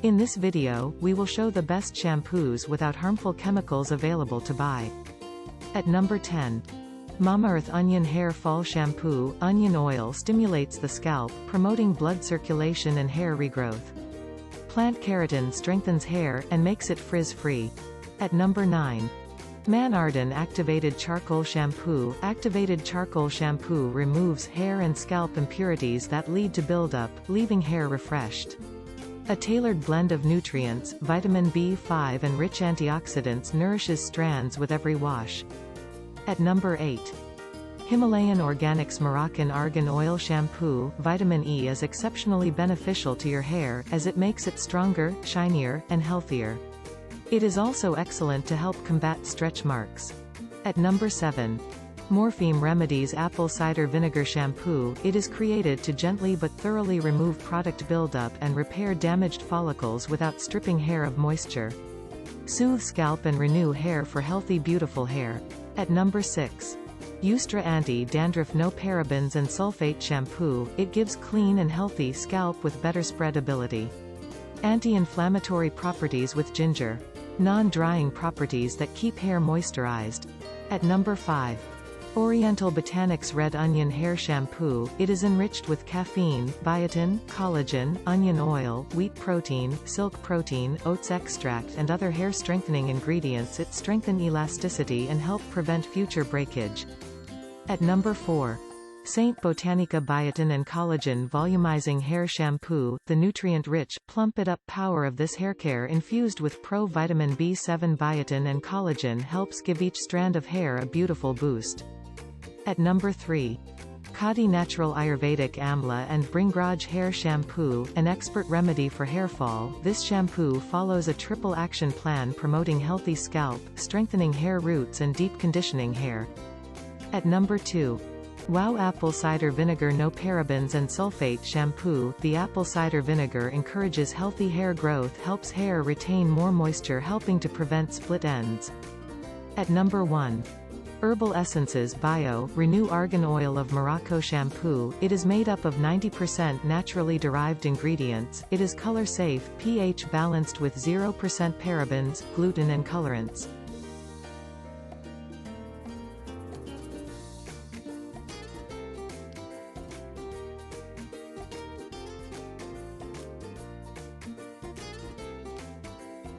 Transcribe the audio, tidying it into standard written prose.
In this video, we will show the best shampoos without harmful chemicals available to buy. At number 10. Mamaearth Onion Hair Fall Shampoo. Onion oil stimulates the scalp, promoting blood circulation and hair regrowth. Plant keratin strengthens hair, and makes it frizz-free. At number 9. Arden Activated Charcoal Shampoo. Activated charcoal shampoo removes hair and scalp impurities that lead to buildup, leaving hair refreshed. A tailored blend of nutrients, vitamin B5 and rich antioxidants nourishes strands with every wash. At number 8. Himalayan Organics Moroccan Argan Oil Shampoo. Vitamin E is exceptionally beneficial to your hair, as it makes it stronger, shinier, and healthier. It is also excellent to help combat stretch marks. At number 7. Morpheme Remedies Apple Cider Vinegar Shampoo. It is created to gently but thoroughly remove product buildup and repair damaged follicles without stripping hair of moisture. Soothe scalp and renew hair for healthy, beautiful hair. At number 6. Ustraa Anti-Dandruff No Parabens and Sulphate Shampoo. It gives clean and healthy scalp with better spreadability. Anti-inflammatory properties with ginger. Non-drying properties that keep hair moisturized. At number 5. Oriental Botanics Red Onion Hair Shampoo. It is enriched with caffeine, biotin, collagen, onion oil, wheat protein, silk protein, oats extract and other hair strengthening ingredients. It strengthens elasticity and help prevent future breakage. At number 4. Saint Botanica Biotin and Collagen Volumizing Hair Shampoo. The nutrient-rich, plump-it-up power of this haircare infused with pro-vitamin B7 biotin and collagen helps give each strand of hair a beautiful boost. At number 3. Khadi Natural Ayurvedic Amla and Bhringraj Hair Shampoo, an expert remedy for hair fall. This shampoo follows a triple action plan promoting healthy scalp, strengthening hair roots and deep conditioning hair. At number 2. Wow Apple Cider Vinegar No Parabens and Sulphate Shampoo. The apple cider vinegar encourages healthy hair growth, helps hair retain more moisture, helping to prevent split ends. At number 1. Herbal Essences Bio Renew Argan Oil of Morocco Shampoo. It is made up of 90% naturally derived ingredients. It is color safe, pH balanced with 0% parabens, gluten and colorants.